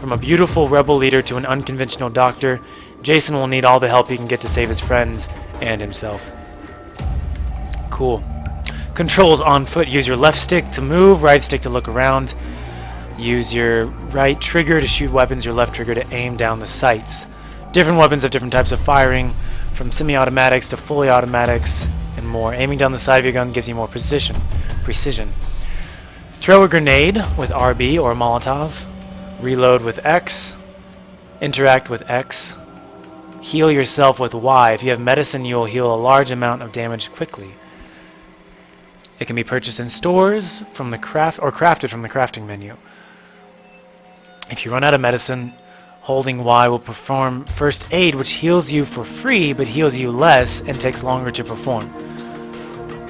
From a beautiful rebel leader to an unconventional doctor, Jason will need all the help he can get to save his friends and himself. Cool. Controls on foot. Use your left stick to move, right stick to look around. Use your right trigger to shoot weapons, your left trigger to aim down the sights. Different weapons have different types of firing, from semi-automatics to fully automatics and more. Aiming down the side of your gun gives you more precision. Throw a grenade with RB or Molotov. Reload with X. Interact with X. Heal yourself with Y. If you have medicine, you'll heal a large amount of damage quickly. It can be purchased in stores from the crafted from the crafting menu. If you run out of medicine, holding Y will perform first aid, which heals you for free, but heals you less and takes longer to perform.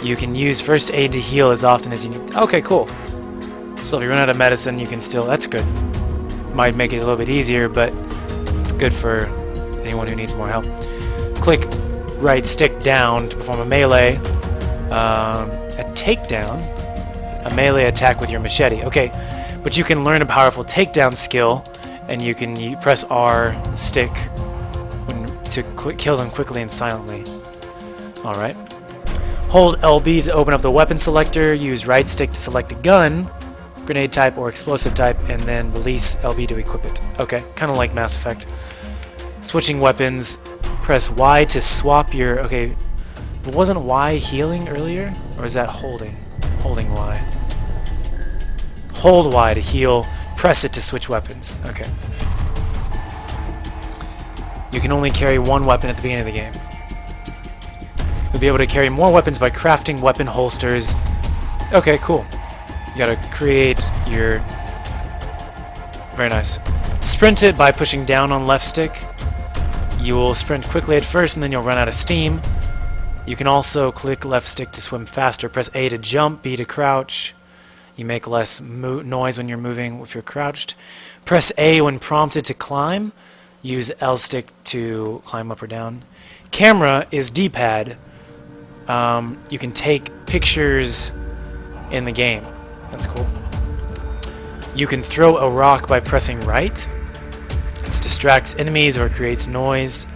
You can use first aid to heal as often as you need. Okay, cool. So if you run out of medicine, you can still... That's good. Might make it a little bit easier, but it's good for anyone who needs more help. Click right stick down to perform a melee. A takedown. A melee attack with your machete. Okay, but you can learn a powerful takedown skill, and you can press R stick to kill them quickly and silently. Alright. Hold LB to open up the weapon selector. Use right stick to select a gun, grenade type or explosive type, and then release LB to equip it. Okay, kind of like Mass Effect. Switching weapons. Press Y to swap your... Okay, but wasn't Y healing earlier? Or is that holding? Holding Y. Hold Y to heal. Press it to switch weapons. Okay. You can only carry one weapon at the beginning of the game. You'll be able to carry more weapons by crafting weapon holsters. Okay, cool. You gotta create your... Very nice. Sprint it by pushing down on left stick. You will sprint quickly at first and then you'll run out of steam. You can also click left stick to swim faster. Press A to jump, B to crouch. You make less noise when you're moving if you're crouched. Press A when prompted to climb. Use L stick to climb up or down. Camera is D-pad. You can take pictures in the game. That's cool. You can throw a rock by pressing right. It distracts enemies or creates noise.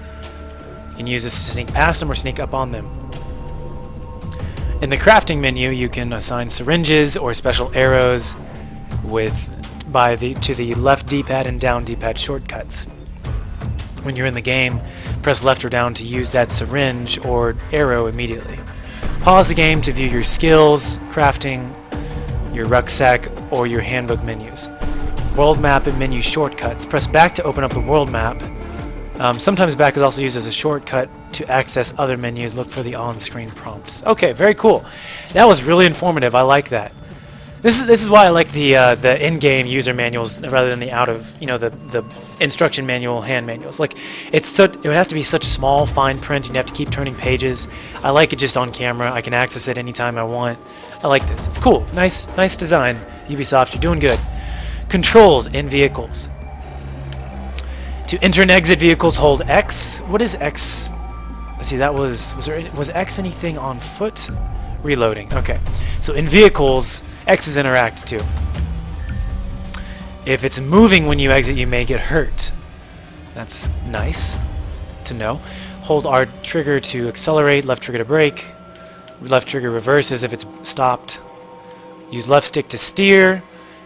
You can use this to sneak past them or sneak up on them. In the crafting menu, you can assign syringes or special arrows to the left D-pad and down D-pad shortcuts. When you're in the game, press left or down to use that syringe or arrow immediately. Pause the game to view your skills, crafting, your rucksack, or your handbook menus. World map and menu shortcuts. Press back to open up the world map. Sometimes back is also used as a shortcut to access other menus. Look for the on-screen prompts. Okay, very cool. That was really informative. I like that. This is why I like the in-game user manuals rather than the the instruction manual hand manuals. Like it would have to be such small fine print and you have to keep turning pages. I like it just on camera. I can access it anytime I want. I like this. It's cool. Nice design. Ubisoft, you're doing good. Controls in vehicles. To enter and exit vehicles, hold X. What is X? Let's see, that was X anything on foot? Reloading. Okay. So in vehicles, X is interact too. If it's moving when you exit, you may get hurt. That's nice to know. Hold R trigger to accelerate, left trigger to brake. Left trigger reverses if it's stopped. Use left stick to steer.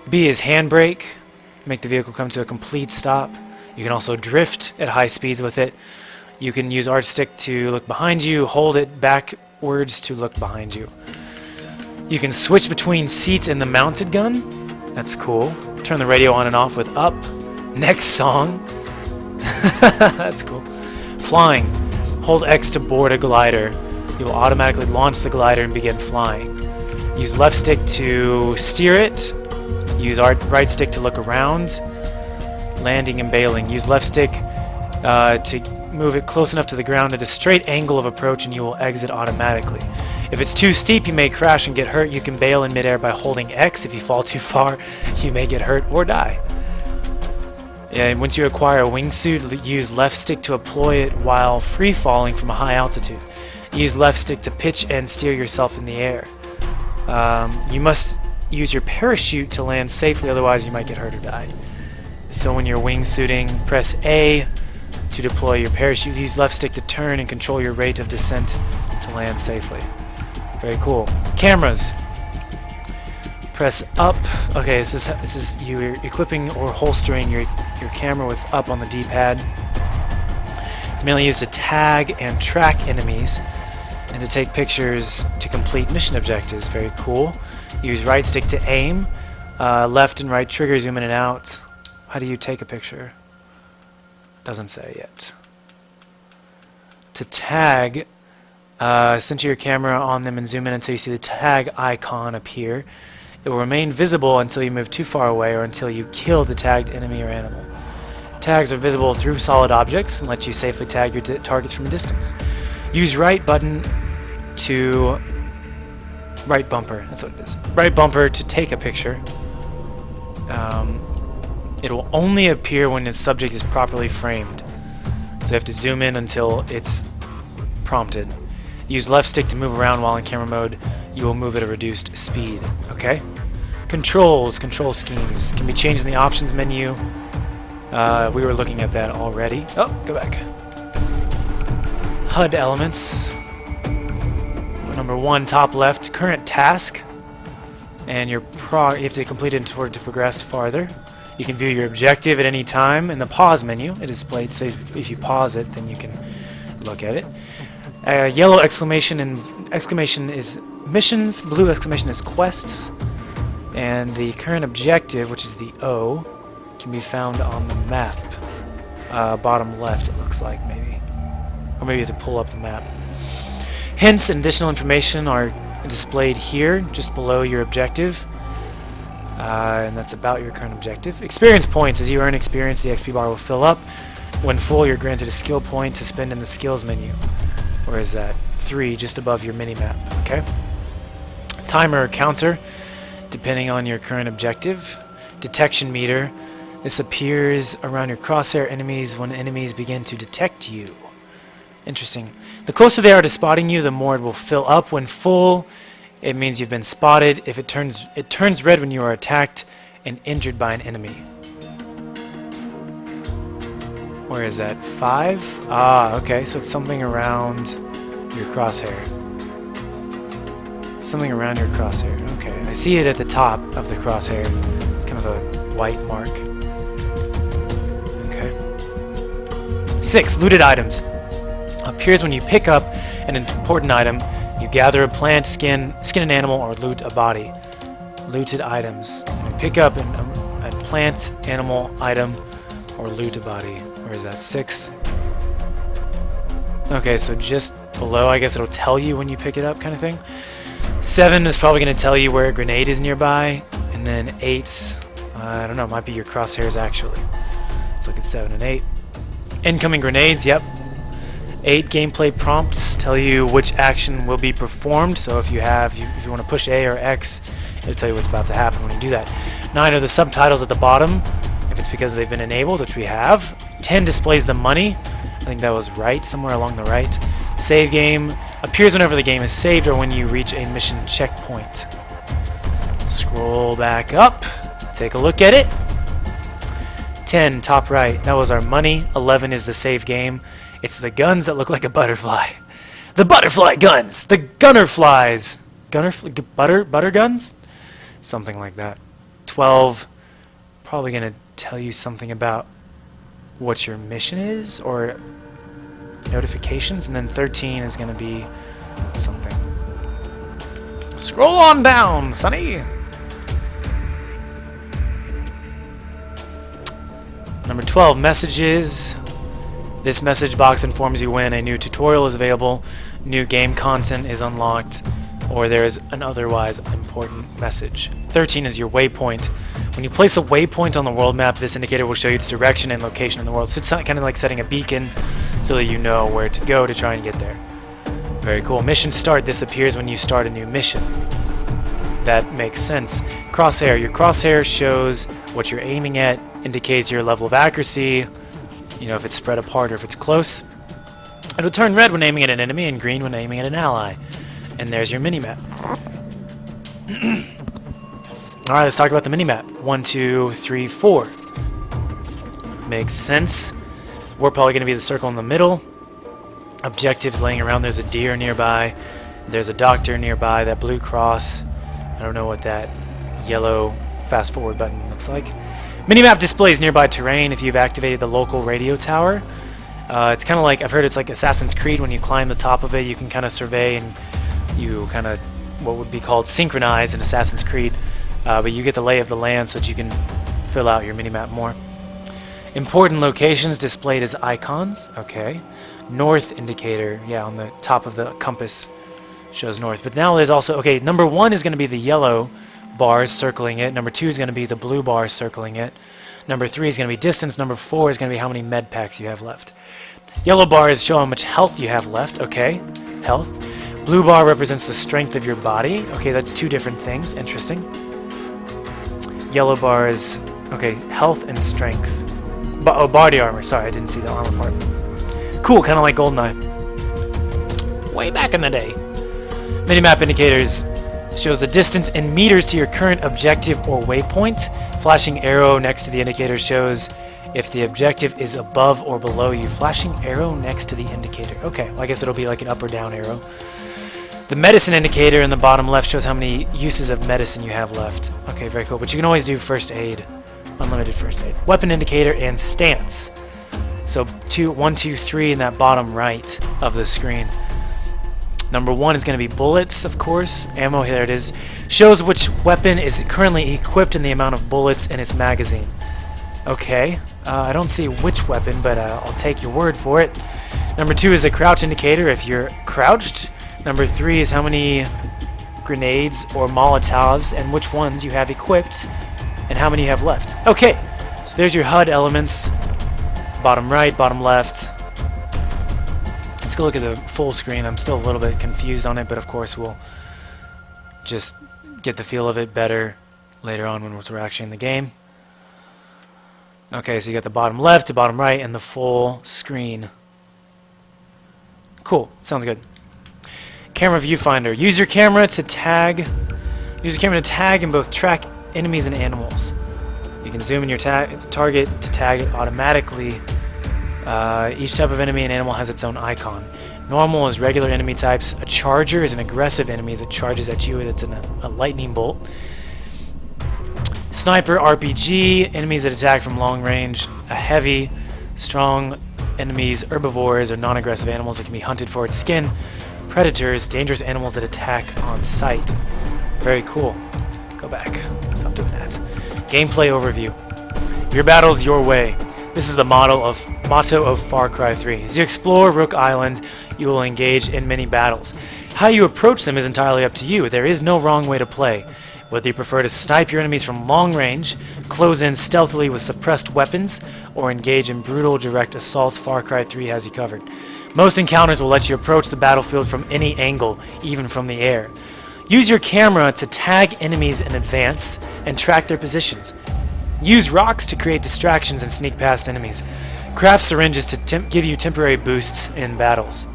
B is handbrake. Make the vehicle come to a complete stop. You can also drift at high speeds with it. You can use R stick to look behind you. Hold it backwards to look behind you. You can switch between seats in the mounted gun. That's cool. Turn the radio on and off with up. Next song. That's cool. Flying. Hold X to board a glider. You will automatically launch the glider and begin flying. Use left stick to steer it. Use right stick to look around. Landing and bailing. Use left stick to move it close enough to the ground at a straight angle of approach and you will exit automatically. If it's too steep, you may crash and get hurt. You can bail in midair by holding X. If you fall too far, you may get hurt or die. And once you acquire a wingsuit, use left stick to deploy it while free falling from a high altitude. Use left stick to pitch and steer yourself in the air. You must use your parachute to land safely, otherwise you might get hurt or die. So when you're wingsuiting, press A to deploy your parachute. Use left stick to turn and control your rate of descent to land safely. Very cool. Cameras. Press up. Okay, this is you equipping or holstering your camera with up on the D-pad. It's mainly used to tag and track enemies and to take pictures to complete mission objectives. Very cool. Use right stick to aim. Left and right trigger, zoom in and out. How do you take a picture? Doesn't say yet. To tag, center your camera on them and zoom in until you see the tag icon appear. It will remain visible until you move too far away or until you kill the tagged enemy or animal. Tags are visible through solid objects and let you safely tag your targets from a distance. Use right button to... right bumper, that's what it is. Right bumper to take a picture. It will only appear when its subject is properly framed. So you have to zoom in until it's prompted. Use left stick to move around while in camera mode. You will move at a reduced speed. Okay? Controls, control schemes can be changed in the options menu. We were looking at that already. Oh, go back. HUD elements. Number 1, top left, current task. And you have to complete it in order to progress farther. You can view your objective at any time in the pause menu. It is displayed, so if you pause it, then you can look at it. Yellow exclamation is missions, blue exclamation is quests, and the current objective, which is the O, can be found on the map. Bottom left, it looks like, maybe. Or maybe you have to pull up the map. Hints and additional information are displayed here, just below your objective. And that's about your current objective. Experience points. As you earn experience, the XP bar will fill up. When full, you're granted a skill point to spend in the skills menu. Where is that? 3, just above your mini-map. Okay? Timer or counter, depending on your current objective. Detection meter. This appears around your crosshair enemies when enemies begin to detect you. Interesting. The closer they are to spotting you, the more it will fill up. When full, it means you've been spotted. If it turns red when you are attacked and injured by an enemy. Where is that? 5? Ah, okay, so it's something around your crosshair. Something around your crosshair. Okay, I see it at the top of the crosshair. It's kind of a white mark. Okay. 6, looted items. Appears when you pick up an important item. You gather a plant, skin an animal, or loot a body. Looted items. You pick up a plant, animal, item, or loot a body. Where is that? 6. Okay, so just below, I guess it'll tell you when you pick it up, kind of thing. 7 is probably going to tell you where a grenade is nearby. And then 8, I don't know, might be your crosshairs actually. Let's look at 7 and 8. Incoming grenades, yep. 8 gameplay prompts tell you which action will be performed. So if you want to push A or X, it'll tell you what's about to happen when you do that. 9 are the subtitles at the bottom, if it's because they've been enabled, which we have. 10 displays the money. I think that was right, somewhere along the right. Save game appears whenever the game is saved or when you reach a mission checkpoint. Scroll back up, take a look at it. 10, top right, that was our money. 11 is the save game. It's the guns that look like a butterfly. The butterfly guns! The gunner flies! Butter guns? Something like that. 12, probably going to tell you something about what your mission is, or notifications, and then 13 is going to be something. Scroll on down, sonny! Number 12, messages. This message box informs you when a new tutorial is available, new game content is unlocked, or there is an otherwise important message. 13 is your waypoint. When you place a waypoint on the world map, this indicator will show you its direction and location in the world. So it's kind of like setting a beacon so that you know where to go to try and get there. Very cool. Mission start. This appears when you start a new mission. That makes sense. Crosshair. Your crosshair shows what you're aiming at, indicates your level of accuracy, you know, if it's spread apart or if it's close. It'll turn red when aiming at an enemy and green when aiming at an ally. And there's your minimap. Alright, let's talk about the minimap. 1, 2, 3, 4. Makes sense. We're probably going to be the circle in the middle. Objectives laying around. There's a deer nearby. There's a doctor nearby. That blue cross. I don't know what that yellow fast forward button looks like. Minimap displays nearby terrain if you've activated the local radio tower. It's kind of like, I've heard it's like Assassin's Creed. When you climb the top of it, you can kind of survey and you kind of what would be called synchronize in Assassin's Creed. But you get the lay of the land so that you can fill out your minimap more. Important locations displayed as icons. Okay. North indicator. Yeah, on the top of the compass shows north. But now there's also, okay, number 1 is going to be the yellow bars circling it. Number 2 is going to be the blue bars circling it. Number 3 is going to be distance. Number 4 is going to be how many med packs you have left. Yellow bars show how much health you have left. Okay, health. Blue bar represents the strength of your body. Okay, that's 2 different things. Interesting. Yellow bars, okay, health and strength. Oh, body armor. Sorry, I didn't see the armor part. Cool, kind of like GoldenEye. Way back in the day. Minimap indicators shows the distance in meters to your current objective or waypoint. Flashing arrow next to the indicator shows if the objective is above or below you. Flashing arrow next to the indicator. Okay, well, I guess it'll be like an up or down arrow. The medicine indicator in the bottom left shows how many uses of medicine you have left. Okay, very cool. But you can always do first aid. Unlimited first aid. Weapon indicator and stance. So 1, 2, 3 in that bottom right of the screen. Number 1 is going to be bullets, of course. Ammo, there it is. Shows which weapon is currently equipped and the amount of bullets in its magazine. Okay. I don't see which weapon, but I'll take your word for it. Number 2 is a crouch indicator if you're crouched. Number 3 is how many grenades or Molotovs and which ones you have equipped and how many you have left. Okay, so there's your HUD elements. Bottom right, bottom left. Let's go look at the full screen. I'm still a little bit confused on it, but of course we'll just get the feel of it better later on when we're actually in the game. Okay, so you got the bottom left to bottom right and the full screen. Cool, sounds good. Camera viewfinder. Use your camera to tag. Use your camera to tag and both track enemies and animals. You can zoom in your target to tag it automatically. Each type of enemy and animal has its own icon. Normal is regular enemy types. A charger is an aggressive enemy that charges at you. It's a lightning bolt. Sniper, RPG, enemies that attack from long range. A heavy, strong enemies, herbivores, or non-aggressive animals that can be hunted for its skin. Predators, dangerous animals that attack on sight. Very cool. Go back. Stop doing that. Gameplay overview. Your battles your way. This is the motto of Far Cry 3. As you explore Rook Island, you will engage in many battles. How you approach them is entirely up to you. There is no wrong way to play. Whether you prefer to snipe your enemies from long range, close in stealthily with suppressed weapons, or engage in brutal direct assaults, Far Cry 3 has you covered. Most encounters will let you approach the battlefield from any angle, even from the air. Use your camera to tag enemies in advance and track their positions. Use rocks to create distractions and sneak past enemies. Craft syringes to give you temporary boosts in battles.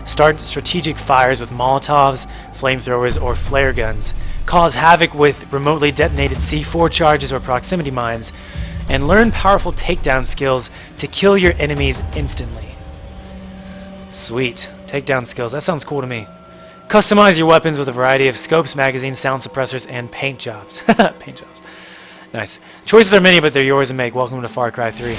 Start strategic fires with Molotovs, flamethrowers, or flare guns. Cause havoc with remotely detonated C4 charges or proximity mines. And learn powerful takedown skills to kill your enemies instantly. Sweet. Takedown skills. That sounds cool to me. Customize your weapons with a variety of scopes, magazines, sound suppressors, and paint jobs. Paint jobs. Nice. Choices are many, but they're yours to make. Welcome to Far Cry 3.